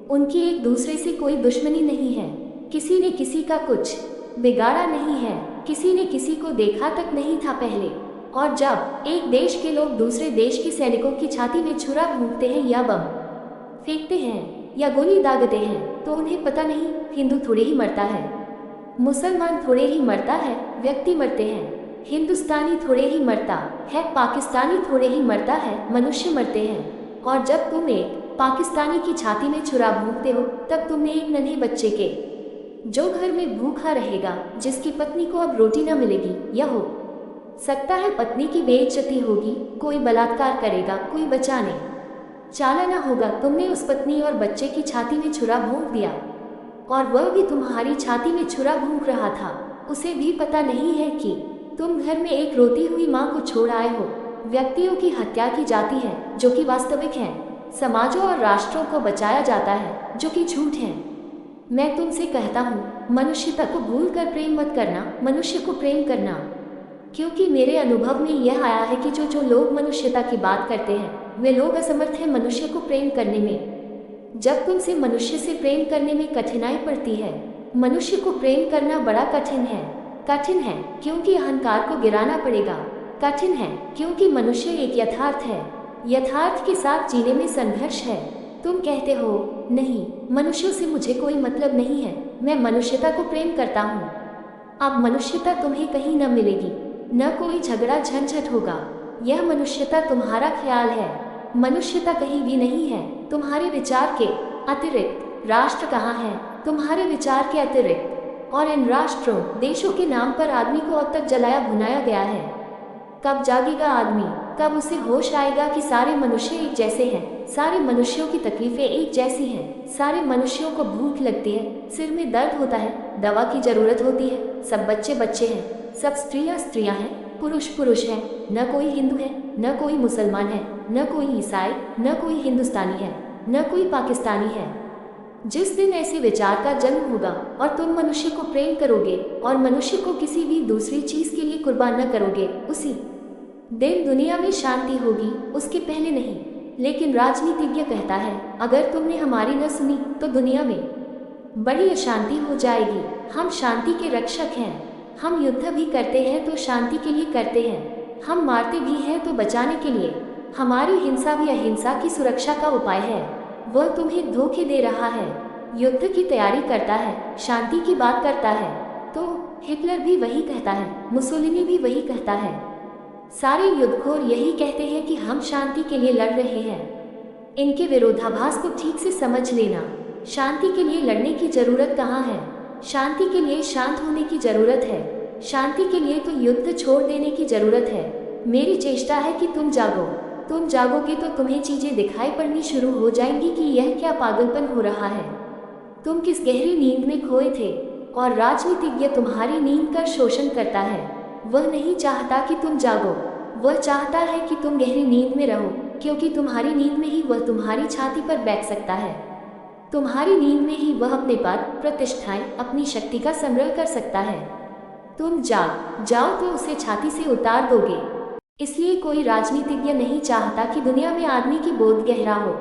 उनकी एक दूसरे से कोई दुश्मनी नहीं है। किसी ने किसी का कुछ बिगाड़ा नहीं है, किसी ने किसी को देखा तक नहीं था पहले। और जब एक देश के लोग दूसरे देश के सैनिकों की छाती में छुरा भोंकते हैं या बम फेंकते हैं या गोली दागते हैं तो उन्हें पता नहीं हिंदू थोड़े ही मरता है, मुसलमान थोड़े ही मरता है, व्यक्ति मरते हैं। हिंदुस्तानी थोड़े ही मरता है, पाकिस्तानी थोड़े ही मरता है, मनुष्य मरते हैं। और जब तुम एक पाकिस्तानी की छाती में छुरा भोंकते हो तब तुमने एक नन्हे बच्चे के, जो घर में भूखा रहेगा, जिसकी पत्नी को अब रोटी न मिलेगी, यह हो सकता है पत्नी की बेइज्जती होगी, कोई बलात्कार करेगा, कोई बचाने चाला न होगा। तुमने उस पत्नी और बच्चे की छाती में छुरा भोंक दिया और वह भी तुम्हारी छाती में छुरा भोंक रहा था। उसे भी पता नहीं है कि तुम घर में एक रोती हुई माँ को छोड़ आए हो। व्यक्तियों की हत्या की जाती है जो कि वास्तविक है, समाजों और राष्ट्रों को बचाया जाता है जो कि झूठ है। मैं तुमसे कहता हूँ, मनुष्यता को भूलकर प्रेम मत करना, मनुष्य को प्रेम करना। क्योंकि मेरे अनुभव में यह आया है कि जो जो लोग मनुष्यता की बात करते हैं वे लोग असमर्थ हैं मनुष्य को प्रेम करने में। जब तुमसे मनुष्य से प्रेम करने में कठिनाई पड़ती है, मनुष्य को प्रेम करना बड़ा कठिन है क्योंकि अहंकार को गिराना पड़ेगा। कठिन है क्योंकि मनुष्य एक यथार्थ है, यथार्थ के साथ जीने में संघर्ष है। तुम कहते हो, नहीं, मनुष्यों से मुझे कोई मतलब नहीं है, मैं मनुष्यता को प्रेम करता हूँ। अब मनुष्यता तुम्हें कहीं न मिलेगी, न कोई झगड़ा झंझट होगा। यह मनुष्यता तुम्हारा ख्याल है, मनुष्यता कहीं भी नहीं है। तुम्हारे विचार के अतिरिक्त राष्ट्र कहाँ है? तुम्हारे विचार के अतिरिक्त और इन राष्ट्रों देशों के नाम पर आदमी को अब तक जलाया भुनाया गया है। कब जागेगा आदमी? कब उसे होश आएगा कि सारे मनुष्य एक जैसे हैं, सारे मनुष्यों की तकलीफें एक जैसी हैं, सारे मनुष्यों को भूख लगती है, सिर में दर्द होता है, दवा की जरूरत होती है, सब बच्चे बच्चे हैं, सब स्त्रियां स्त्रियां हैं, पुरुष पुरुष हैं, न कोई हिंदू है, न कोई मुसलमान है, न कोई ईसाई, न कोई हिंदुस्तानी है, न कोई पाकिस्तानी है। जिस दिन ऐसे विचार का जन्म होगा और तुम मनुष्य को प्रेम करोगे और मनुष्य को किसी भी दूसरी चीज के लिए कुर्बान न करोगे, उसी दिन दुनिया में शांति होगी, उसके पहले नहीं। लेकिन राजनीतिज्ञ कहता है, अगर तुमने हमारी न सुनी तो दुनिया में बड़ी अशांति हो जाएगी। हम शांति के रक्षक हैं, हम युद्ध भी करते हैं तो शांति के लिए करते हैं, हम मारते भी हैं तो बचाने के लिए। हमारी हिंसा भी अहिंसा की सुरक्षा का उपाय है। वह तुम्हें धोखे दे रहा है, युद्ध की तैयारी करता है, शांति की बात करता है। तो हिटलर भी वही कहता है, मुसोलिनी भी वही कहता है, सारे युद्धखोर यही कहते हैं कि हम शांति के लिए लड़ रहे हैं। इनके विरोधाभास को ठीक से समझ लेना। शांति के लिए लड़ने की जरूरत कहाँ है? शांति के लिए शांत होने की जरूरत है। शांति के लिए तो युद्ध छोड़ देने की जरूरत है। मेरी चेष्टा है कि तुम जागो। तुम जागोगे तो तुम्हें चीजें दिखाई पड़नी शुरू हो जाएंगी कि यह क्या पागलपन हो रहा है। तुम किस गहरी नींद में खोए थे और राजनीतिज्ञ तुम्हारी नींद का शोषण करता है। वह नहीं चाहता कि तुम जागो, वह चाहता है कि तुम गहरी नींद में रहो, क्योंकि तुम्हारी नींद में ही वह तुम्हारी छाती पर बैठ सकता है। तुम्हारी नींद में ही वह अपने पद, प्रतिष्ठाएं, अपनी शक्ति का संग्रह कर सकता है। तुम जाओ तो उसे छाती से उतार दोगे। इसलिए कोई राजनीतिज्ञ नहीं चाहता कि दुनिया में आदमी की बोध गहरा हो।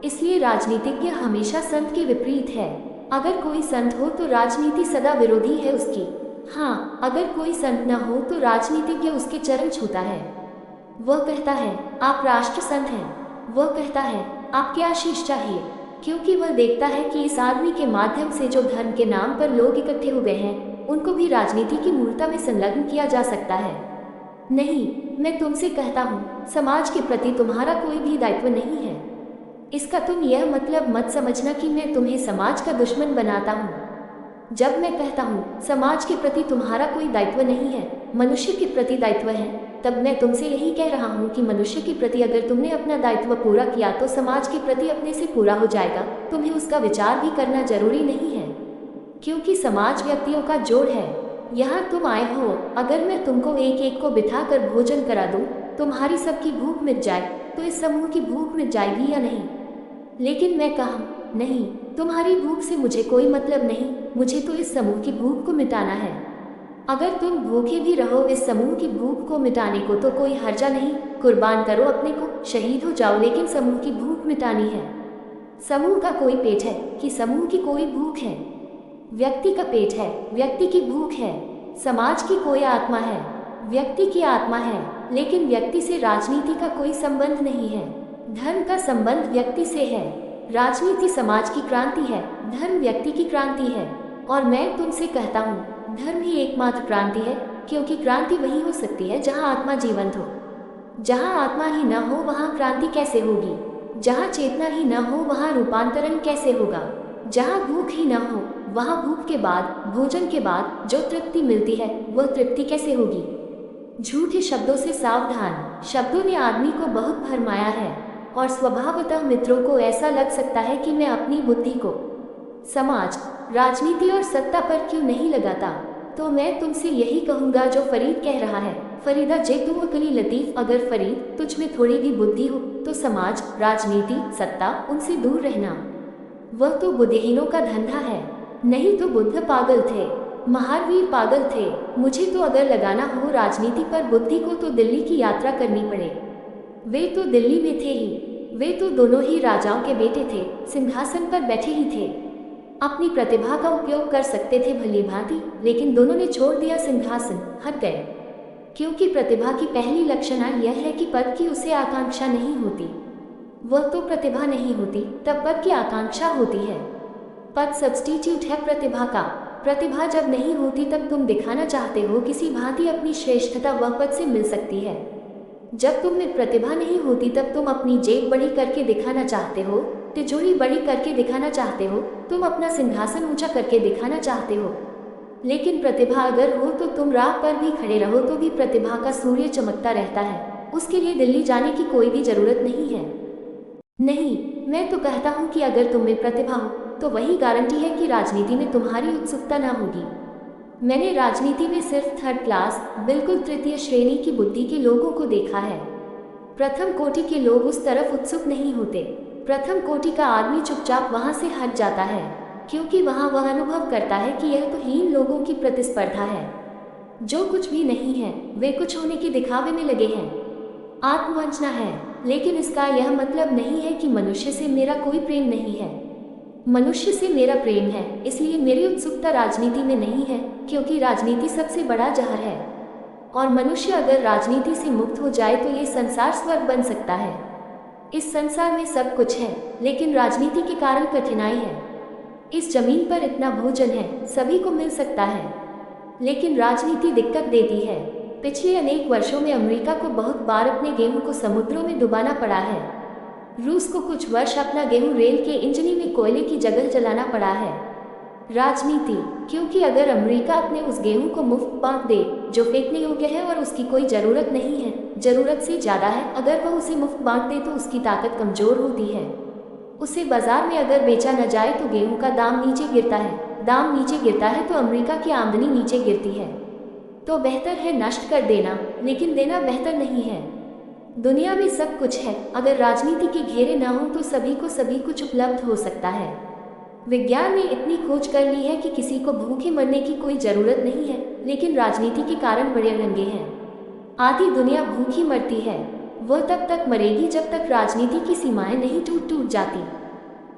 इसलिए राजनीतिज्ञ हमेशा संत के विपरीत है। अगर कोई संत हो तो राजनीति सदा विरोधी है उसकी। हाँ, अगर कोई संत न हो तो राजनीतिज्ञ उसके चरण छूता है। वह कहता है, आप राष्ट्र संत हैं। वह कहता है, आपकी आशीष चाहिए, क्योंकि वह देखता है कि इस आदमी के माध्यम से जो धर्म के नाम पर लोग इकट्ठे हो गए हैं, उनको भी राजनीति की मूर्ता में संलग्न किया जा सकता है। नहीं, मैं तुमसे कहता हूँ, समाज के प्रति तुम्हारा कोई भी दायित्व नहीं है। इसका तुम यह मतलब मत समझना कि मैं तुम्हें समाज का दुश्मन बनाता हूँ। जब मैं कहता हूँ समाज के प्रति तुम्हारा कोई दायित्व नहीं है, मनुष्य के प्रति दायित्व है, तब मैं तुमसे यही कह रहा हूँ कि मनुष्य के प्रति अगर तुमने अपना दायित्व पूरा किया तो समाज के प्रति अपने से पूरा हो जाएगा। तुम्हें उसका विचार भी करना जरूरी नहीं है, क्योंकि समाज व्यक्तियों का जोड़ है। यहाँ तुम आए हो, अगर मैं तुमको एक एक को बिठा कर भोजन करा दूँ, तुम्हारी सबकी भूख मिट जाए, तो इस समूह की भूख मिट जाएगी या नहीं? लेकिन मैं कहा, नहीं, तुम्हारी भूख से मुझे कोई मतलब नहीं, मुझे तो इस समूह की भूख को मिटाना है। अगर तुम भूखे भी रहो इस समूह की भूख को मिटाने को तो कोई हर्जा नहीं, कुर्बान करो अपने को, शहीद हो जाओ, लेकिन समूह की भूख मिटानी है। समूह का कोई पेट है कि समूह की कोई भूख है? व्यक्ति का पेट है, व्यक्ति की भूख है। समाज की कोई आत्मा है, व्यक्ति की आत्मा है, लेकिन व्यक्ति से राजनीति का कोई संबंध नहीं है। धर्म का संबंध व्यक्ति से है। राजनीति समाज की क्रांति है, धर्म व्यक्ति की क्रांति है। और मैं तुमसे कहता हूँ, धर्म ही एकमात्र क्रांति है, क्योंकि क्रांति वही हो सकती है जहाँ आत्मा जीवंत हो। जहाँ आत्मा ही न हो वहाँ क्रांति कैसे होगी? जहाँ चेतना ही न हो वहाँ रूपांतरण कैसे होगा? जहाँ भूख ही न हो वहाँ भूख के बाद, भोजन के बाद जो तृप्ति मिलती है वह तृप्ति कैसे होगी? झूठे शब्दों से सावधान। शब्दों ने आदमी को बहुत भरमाया है और स्वभावतः मित्रों को ऐसा लग सकता है कि मैं अपनी बुद्धि को समाज, राजनीति और सत्ता पर क्यों नहीं लगाता। तो मैं तुमसे यही कहूँगा जो फरीद कह रहा है, फरीदा जे तुम अकली लतीफ़, अगर फरीद तुझ में थोड़ी भी बुद्धि हो तो समाज, राजनीति, सत्ता, उनसे दूर रहना। वह तो बुद्धिहीनों का धंधा है। नहीं तो बुद्ध पागल थे, महावीर पागल थे। मुझे तो अगर लगाना हो राजनीति पर बुद्धि को तो दिल्ली की यात्रा करनी पड़े। वे तो दिल्ली में थे ही, वे तो दोनों ही राजाओं के बेटे थे, सिंहासन पर बैठे ही थे। अपनी प्रतिभा का उपयोग कर सकते थे भली भांति, लेकिन दोनों ने छोड़ दिया सिंहासन, हट गए। क्योंकि प्रतिभा की पहली लक्षण यह है कि पद की उसे आकांक्षा नहीं होती। वह तो प्रतिभा नहीं होती तब पद की आकांक्षा होती है। पद सब्स्टिट्यूट है प्रतिभा का। प्रतिभा जब नहीं होती तब तुम दिखाना चाहते हो किसी भांति अपनी श्रेष्ठता, वह पद से मिल सकती है। जब तुम में प्रतिभा नहीं होती तब तुम अपनी जेब बड़ी करके दिखाना चाहते हो, तिजोरी बड़ी करके दिखाना चाहते हो, तुम अपना सिंहासन ऊंचा करके दिखाना चाहते हो। लेकिन प्रतिभा अगर हो तो तुम राह पर भी खड़े रहो तो भी प्रतिभा का सूर्य चमकता रहता है। उसके लिए दिल्ली जाने की कोई भी जरूरत नहीं है। नहीं, मैं तो कहता हूँ कि अगर तुम में प्रतिभा हो तो वही गारंटी है कि राजनीति में तुम्हारी उत्सुकता ना होगी। मैंने राजनीति में सिर्फ थर्ड क्लास, बिल्कुल तृतीय श्रेणी की बुद्धि के लोगों को देखा है। प्रथम कोटि के लोग उस तरफ उत्सुक नहीं होते। प्रथम कोटि का आदमी चुपचाप वहां से हट जाता है, क्योंकि वहां वह अनुभव करता है कि यह तो हीन लोगों की प्रतिस्पर्धा है। जो कुछ भी नहीं है वे कुछ होने के दिखावे में लगे हैं। आत्मवंचना है, लेकिन इसका यह मतलब नहीं है कि मनुष्य से मेरा कोई प्रेम नहीं है। मनुष्य से मेरा प्रेम है, इसलिए मेरी उत्सुकता राजनीति में नहीं है, क्योंकि राजनीति सबसे बड़ा जहर है। और मनुष्य अगर राजनीति से मुक्त हो जाए तो ये संसार स्वर्ग बन सकता है। इस संसार में सब कुछ है, लेकिन राजनीति के कारण कठिनाई है। इस जमीन पर इतना भोजन है, सभी को मिल सकता है, लेकिन राजनीति दिक्कत देती है। पिछले अनेक वर्षों में अमेरिका को बहुत बार अपने गेहूं को समुद्रों में डुबाना पड़ा है। रूस को कुछ वर्ष अपना गेहूं रेल के इंजनी में कोयले की जगह जलाना पड़ा है। राजनीति, क्योंकि अगर अमेरिका अपने उस गेहूं को मुफ्त बांट दे जो फेंकने योग्य है और उसकी कोई ज़रूरत नहीं है, ज़रूरत से ज़्यादा है, अगर वह उसे मुफ्त बांट दे तो उसकी ताकत कमज़ोर होती है। उसे बाजार में अगर बेचा न जाए तो गेहूं का दाम नीचे गिरता है, दाम नीचे गिरता है तो अमेरिका की आमदनी नीचे गिरती है। तो बेहतर है नष्ट कर देना, लेकिन देना बेहतर नहीं है। दुनिया में सब कुछ है, अगर राजनीति के घेरे न हो तो सभी को सभी कुछ उपलब्ध हो सकता है। विज्ञान ने इतनी खोज कर ली है कि किसी को भूखे मरने की कोई ज़रूरत नहीं है, लेकिन राजनीति के कारण बड़े रंगे हैं। आधी दुनिया भूखी मरती है, वह तब तक मरेगी जब तक राजनीति की सीमाएं नहीं टूट जाती।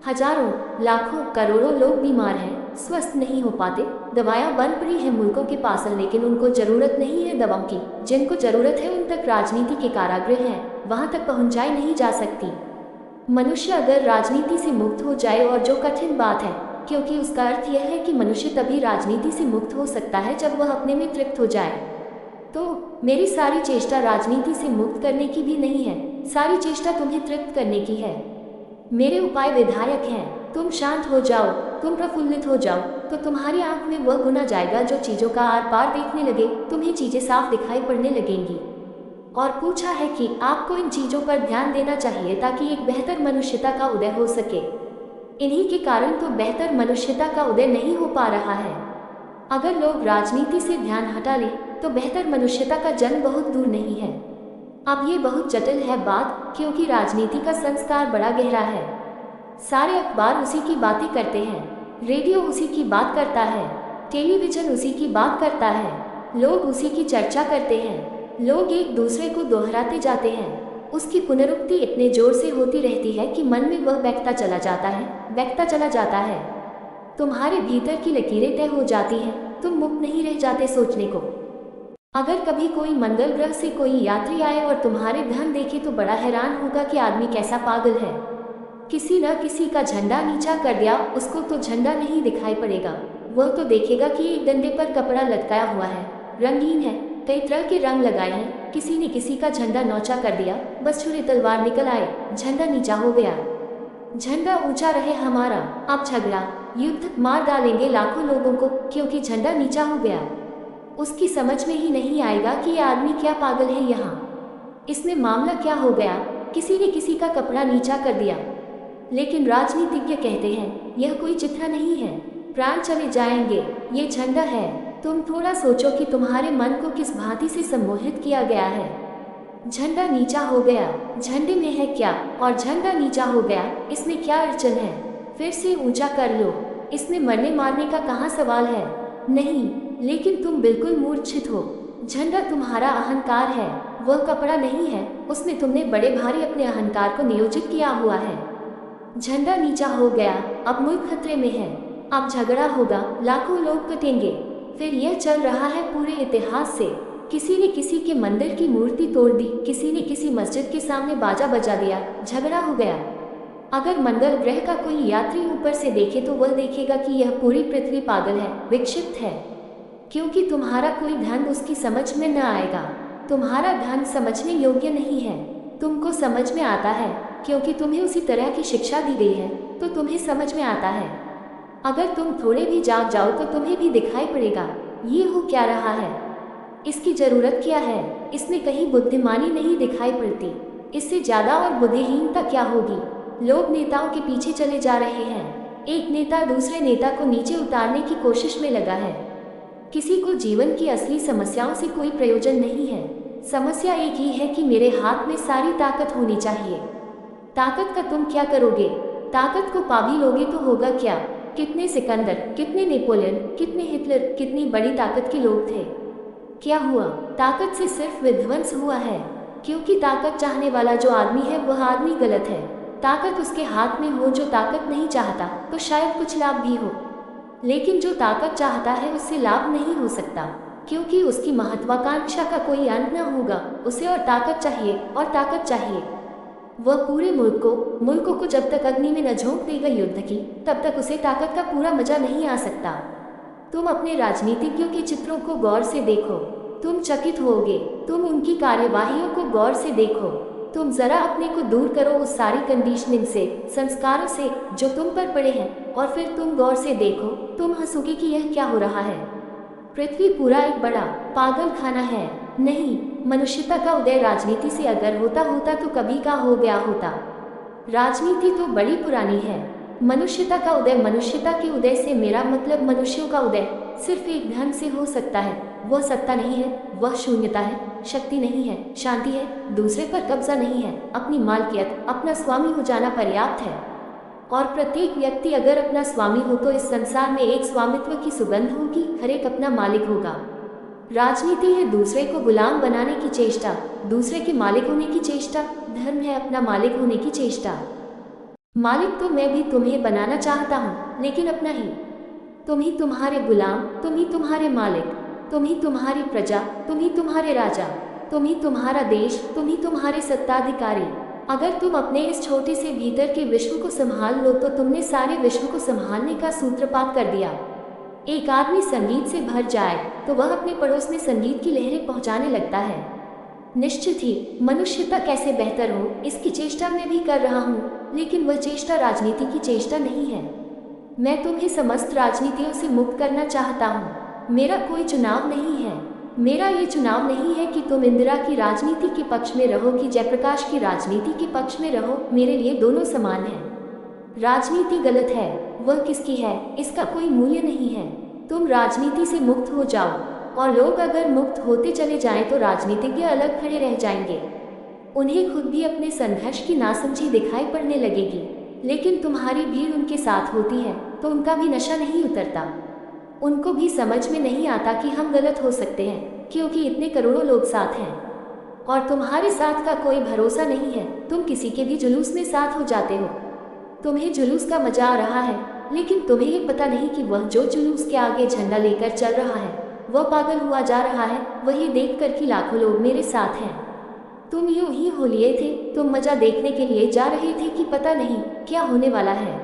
हजारों, लाखों, करोड़ों लोग बीमार हैं, स्वस्थ नहीं हो पाते। दवाएं बन पड़ी हैं मुल्कों के पास, लेकिन उनको जरूरत नहीं है दवाओं की। जिनको जरूरत है उन तक राजनीति के कारागृह हैं, वहां तक पहुंचाई नहीं जा सकती। मनुष्य अगर राजनीति से मुक्त हो जाए, और जो कठिन बात है, क्योंकि उसका अर्थ यह है कि मनुष्य तभी राजनीति से मुक्त हो सकता है जब वह अपने में तृप्त हो जाए। तो मेरी सारी चेष्टा राजनीति से मुक्त करने की भी नहीं है, सारी चेष्टा तुम्हें तृप्त करने की है। मेरे उपाय विधायक हैं। तुम शांत हो जाओ, तुम प्रफुल्लित हो जाओ, तो तुम्हारी आंख में वह गुना जाएगा जो चीज़ों का आर पार देखने लगे, तुम्हें चीज़ें साफ दिखाई पड़ने लगेंगी। और पूछा है कि आपको इन चीज़ों पर ध्यान देना चाहिए ताकि एक बेहतर मनुष्यता का उदय हो सके। इन्हीं के कारण तो बेहतर मनुष्यता का उदय नहीं हो पा रहा है। अगर लोग राजनीति से ध्यान हटा लें तो बेहतर मनुष्यता का जन्म बहुत दूर नहीं है। अब ये बहुत जटिल है बात, क्योंकि राजनीति का संस्कार बड़ा गहरा है। सारे अखबार उसी की बातें करते हैं, रेडियो उसी की बात करता है, टेलीविज़न उसी की बात करता है, लोग उसी की चर्चा करते हैं, लोग एक दूसरे को दोहराते जाते हैं। उसकी पुनरुक्ति इतने जोर से होती रहती है कि मन में वह बहता चला जाता है, बहता चला जाता है। तुम्हारे भीतर की लकीरें तय हो जाती हैं, तुम मुक्त नहीं रह जाते सोचने को। अगर कभी कोई मंगल ग्रह से कोई यात्री आए और तुम्हारे ध्यान देखे तो बड़ा हैरान होगा कि आदमी कैसा पागल है। किसी न किसी का झंडा नीचा कर दिया, उसको तो झंडा नहीं दिखाई पड़ेगा, वह तो देखेगा कि एक डंडे पर कपड़ा लटकाया हुआ है, रंगीन है, कई तरह के रंग लगाए हैं। किसी ने किसी का झंडा नौचा कर दिया, बस छुरी तलवार निकल आए, झंडा नीचा हो गया। झंडा ऊंचा रहे हमारा, अब झगड़ा युद्ध मार डालेंगे लाखों लोगों को, क्योंकि झंडा नीचा हो गया। उसकी समझ में ही नहीं आएगा कि यह आदमी क्या पागल है, यहाँ इसमें मामला क्या हो गया, किसी ने किसी का कपड़ा नीचा कर दिया। लेकिन राजनीतिज्ञ कहते हैं यह कोई चिट्ठा नहीं है, प्राण चले जाएंगे, ये झंडा है। तुम थोड़ा सोचो कि तुम्हारे मन को किस भांति से सम्मोहित किया गया है। झंडा नीचा हो गया, झंडे में है क्या, और झंडा नीचा हो गया, इसमें क्या अड़चन है। फिर से ऊंचा कर लो। इसमें मरने मारने का कहाँ सवाल है? नहीं, लेकिन तुम बिल्कुल मूर्छित हो। झंडा तुम्हारा अहंकार है, वह कपड़ा नहीं है। उसमें तुमने बड़े भारी अपने अहंकार को नियोजित किया हुआ है। झंडा नीचा हो गया, अब मुल्क खतरे में है। अब झगड़ा होगा, लाखों लोग कटेंगे। फिर यह चल रहा है पूरे इतिहास से। किसी ने किसी के मंदिर की मूर्ति तोड़ दी, किसी ने किसी मस्जिद के सामने बाजा बजा दिया, झगड़ा हो गया। अगर मंगल ग्रह का कोई यात्री ऊपर से देखे तो वह देखेगा कि यह पूरी पृथ्वी पागल है, विक्षिप्त है, क्योंकि तुम्हारा कोई धन उसकी समझ में न आएगा। तुम्हारा धन समझने योग्य नहीं है। तुमको समझ में आता है क्योंकि तुम्हें उसी तरह की शिक्षा दी गई है, तो तुम्हें समझ में आता है। अगर तुम थोड़े भी जाग जाओ तो तुम्हें भी दिखाई पड़ेगा ये हो क्या रहा है, इसकी जरूरत क्या है। इसमें कहीं बुद्धिमानी नहीं दिखाई पड़ती। इससे ज्यादा और बुद्धिहीनता क्या होगी। लोग नेताओं के पीछे चले जा रहे हैं। एक नेता दूसरे नेता को नीचे उतारने की कोशिश में लगा है। किसी को जीवन की असली समस्याओं से कोई प्रयोजन नहीं है। समस्या एक ही है कि मेरे हाथ में सारी ताकत होनी चाहिए। ताकत का तुम क्या करोगे? ताकत को पा भी लोगे तो होगा क्या? कितने सिकंदर, कितने नेपोलियन, कितने हिटलर, कितनी बड़ी ताकत के लोग थे। क्या हुआ? ताकत से सिर्फ विध्वंस हुआ है, क्योंकि ताकत चाहने वाला जो आदमी है वह आदमी गलत है। ताकत उसके हाथ में हो जो ताकत नहीं चाहता तो शायद कुछ लाभ भी हो, लेकिन जो ताकत चाहता है उससे लाभ नहीं हो सकता, क्योंकि उसकी महत्वाकांक्षा का कोई अंत न होगा। उसे और ताकत चाहिए और ताकत चाहिए। वह पूरे मुल्कों को जब तक अग्नि में न झोंक देगा युद्ध की, तब तक उसे ताकत का पूरा मजा नहीं आ सकता। तुम अपने राजनीतिज्ञों के चित्रों को गौर से देखो, तुम चकित होगे। तुम उनकी कार्यवाहियों को गौर से देखो। तुम जरा अपने को दूर करो उस सारी कंडीशनिंग से, संस्कारों से जो तुम पर पड़े हैं, और फिर तुम गौर से देखो। तुम हंसोगे कि यह क्या हो रहा है। पृथ्वी पूरा एक बड़ा पागल खाना है। नहीं, मनुष्यता का उदय राजनीति से अगर होता तो कभी का हो गया होता। राजनीति तो बड़ी पुरानी है। मनुष्यता का उदय, मनुष्यता के उदय से मेरा मतलब मनुष्यों का उदय सिर्फ एक ढंग से हो सकता है। वह सत्ता नहीं है, वह शून्यता है। शक्ति नहीं है, शांति है। दूसरे पर कब्जा नहीं है। अपनी मालकियत, अपना स्वामी हो जाना पर्याप्त है। और प्रत्येक व्यक्ति अगर अपना स्वामी हो तो इस संसार में एक स्वामित्व की सुगंध होगी, हर एक अपना मालिक होगा। राजनीति है दूसरे को गुलाम बनाने की चेष्टा, दूसरे के मालिक होने की चेष्टा। धर्म है अपना मालिक होने की चेष्टा। मालिक तो मैं भी तुम्हें बनाना चाहता हूँ, लेकिन अपना ही। तुम ही तुम्हारे गुलाम, तुम ही तुम्हारे मालिक, तुम ही तुम्हारी प्रजा, तुम ही तुम्हारे राजा, तुम ही तुम्हारा देश, तुम ही तुम्हारे सत्ताधिकारी। अगर तुम अपने इस छोटे से भीतर के विश्व को संभाल लो तो तुमने सारे विश्व को संभालने का सूत्रपात कर दिया। एक आदमी संगीत से भर जाए तो वह अपने पड़ोस में संगीत की लहरें पहुंचाने लगता है। निश्चित ही मनुष्यता कैसे बेहतर हो इसकी चेष्टा मैं भी कर रहा हूँ, लेकिन वह चेष्टा राजनीति की चेष्टा नहीं है। मैं तुम्हें समस्त राजनीतियों से मुक्त करना चाहता हूँ। मेरा कोई चुनाव नहीं है। मेरा ये चुनाव नहीं है कि तुम इंदिरा की राजनीति के पक्ष में रहो कि जयप्रकाश की राजनीति के पक्ष में रहो। मेरे लिए दोनों समान हैं। राजनीति गलत है, वह किसकी है इसका कोई मूल्य नहीं है। तुम राजनीति से मुक्त हो जाओ, और लोग अगर मुक्त होते चले जाएं तो राजनीतिज्ञ अलग खड़े रह जाएंगे। उन्हें खुद भी अपने संघर्ष की नासमझी दिखाई पड़ने लगेगी, लेकिन तुम्हारी भीड़ उनके साथ होती है तो उनका भी नशा नहीं उतरता। उनको भी समझ में नहीं आता कि हम गलत हो सकते हैं, क्योंकि इतने करोड़ों लोग साथ हैं और तुम्हारे साथ का कोई भरोसा नहीं है। तुम किसी के भी जुलूस में साथ हो जाते हो। तुम्हें जुलूस का मजा आ रहा है, लेकिन तुम्हें ये पता नहीं कि वह जो जुलूस के आगे झंडा लेकर चल रहा है वह पागल हुआ जा रहा है। वही देख कर कि लाखों लोग मेरे साथ हैं। तुम यूं ही हो लिए थे, तुम मजा देखने के लिए जा रहे थे कि पता नहीं क्या होने वाला है।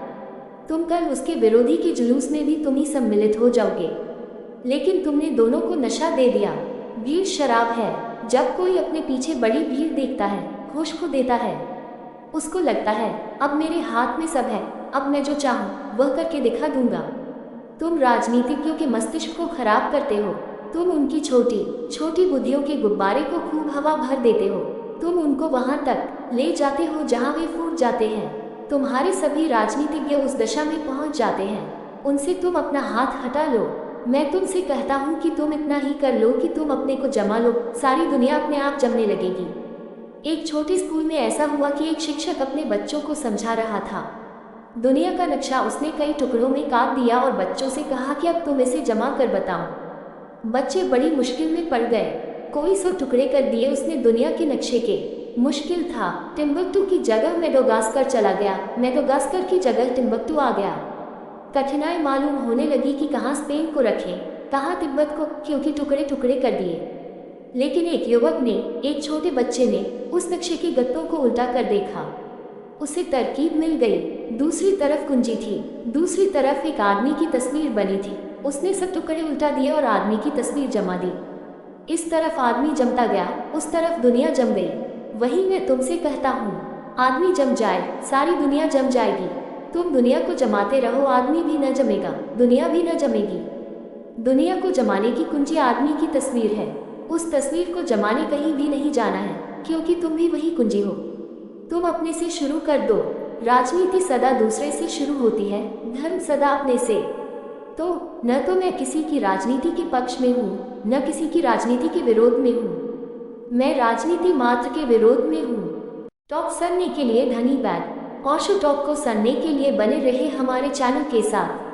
तुम कल उसके विरोधी के जुलूस में भी तुम ही सम्मिलित हो जाओगे, लेकिन तुमने दोनों को नशा दे दिया। भीड़ शराब है। जब कोई अपने पीछे बड़ी भीड़ देखता है, होश खो देता है, उसको लगता है अब मेरे हाथ में सब है, अब मैं जो चाहूँ वह करके दिखा दूंगा। तुम राजनीतिज्ञों के मस्तिष्क को खराब करते हो। तुम उनकी छोटी छोटी बुद्धियों के गुब्बारे को खूब हवा भर देते हो। तुम उनको वहां तक ले जाते हो जहां वे फूट जाते हैं। तुम्हारे सभी राजनीतिज्ञ उस दशा में पहुंच जाते हैं। उनसे तुम अपना हाथ हटा लो। मैं तुमसे कहता हूं कि तुम इतना ही कर लो कि तुम अपने को जमा लो, सारी दुनिया अपने आप जमने लगेगी। एक छोटे स्कूल में ऐसा हुआ कि एक शिक्षक अपने बच्चों को समझा रहा था। दुनिया का नक्शा उसने कई टुकड़ों में काट दिया और बच्चों से कहा कि अब तुम इसे जमा कर बताओ। बच्चे बड़ी मुश्किल में पड़ गए। कोई 100 टुकड़े कर दिए उसने दुनिया के नक्शे के। मुश्किल था। टिम्बकटू की जगह मेडागास्कर चला गया, मेडागास्कर की जगह टिम्बकटू आ गया। कठिनाई मालूम होने लगी कि कहाँ स्पेन को रखें, कहाँ तिब्बत को, क्योंकि टुकड़े टुकड़े कर दिए। लेकिन एक युवक ने, एक छोटे बच्चे ने उस नक्शे के गत्तों को उल्टा कर देखा। उसे तरकीब मिल गई। दूसरी तरफ कुंजी थी, दूसरी तरफ एक आदमी की तस्वीर बनी थी। उसने सब टुकड़े उल्टा दिए और आदमी की तस्वीर जमा दी। इस तरफ आदमी जमता गया, उस तरफ दुनिया जम गई। वही मैं तुमसे कहता हूँ, आदमी जम जाए, सारी दुनिया जम जाएगी। तुम दुनिया को जमाते रहो, आदमी भी न जमेगा, दुनिया भी न जमेगी। दुनिया को जमाने की कुंजी आदमी की तस्वीर है। उस तस्वीर को जमाने कहीं भी नहीं जाना है, क्योंकि तुम भी वही कुंजी हो। तुम अपने से शुरू कर दो। राजनीति सदा दूसरे से शुरू होती है, धर्म सदा अपने से। तो न तो मैं किसी की राजनीति के पक्ष में हूँ, न किसी की राजनीति के विरोध में हूँ। मैं राजनीति मात्र के विरोध में हूँ। टॉक सुनने के लिए धन्यवाद। ओशो टॉक को सुनने के लिए बने रहे हमारे चैनल के साथ।